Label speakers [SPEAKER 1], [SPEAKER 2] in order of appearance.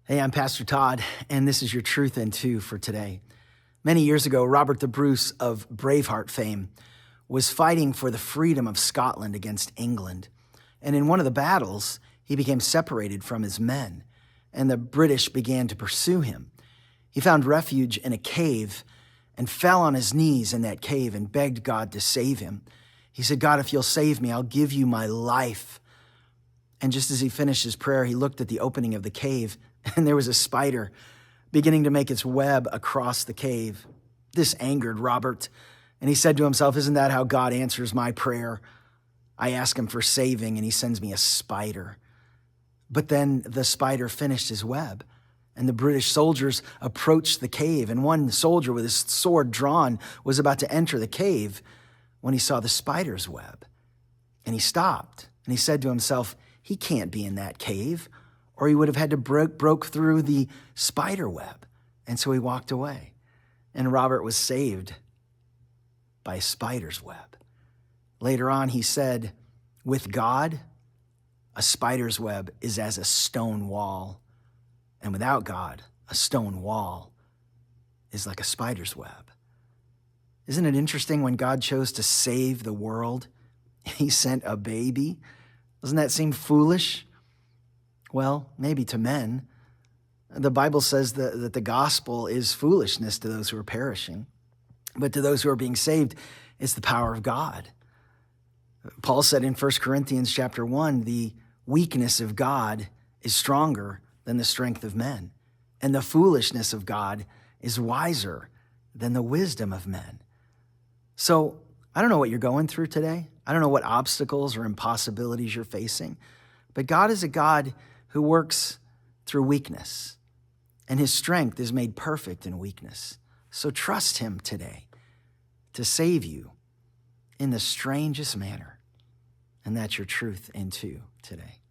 [SPEAKER 1] Hey, I'm Pastor Todd, and this is your Truth in Two for today. Many years ago, Robert the Bruce of Braveheart fame was fighting for the freedom of Scotland against England. And in one of the battles, he became separated from his men, and the British began to pursue him. He found refuge in a cave and fell on his knees in that cave and begged God to save him. He said, "God, if you'll save me, I'll give you my life." And just as he finished his prayer, he looked at the opening of the cave, and there was a spider beginning to make its web across the cave. This angered Robert, and he said to himself, "Isn't that how God answers my prayer? I ask him for saving, and he sends me a spider." But then the spider finished his web, and the British soldiers approached the cave, and one soldier with his sword drawn was about to enter the cave when he saw the spider's web. And he stopped, and he said to himself, "He can't be in that cave, or he would have had to broke through the spider web." And so he walked away. And Robert was saved by a spider's web. Later on, he said, "With God, a spider's web is as a stone wall. And without God, a stone wall is like a spider's web." Isn't it interesting when God chose to save the world, he sent a baby? Doesn't that seem foolish? Well, maybe to men. The Bible says that the gospel is foolishness to those who are perishing, but to those who are being saved, it's the power of God. Paul said in 1 Corinthians chapter 1, the weakness of God is stronger than the strength of men, and the foolishness of God is wiser than the wisdom of men. So I don't know what you're going through today. I don't know what obstacles or impossibilities you're facing, but God is a God who works through weakness, and his strength is made perfect in weakness. So trust him today to save you in the strangest manner. And that's your Truth in Two today.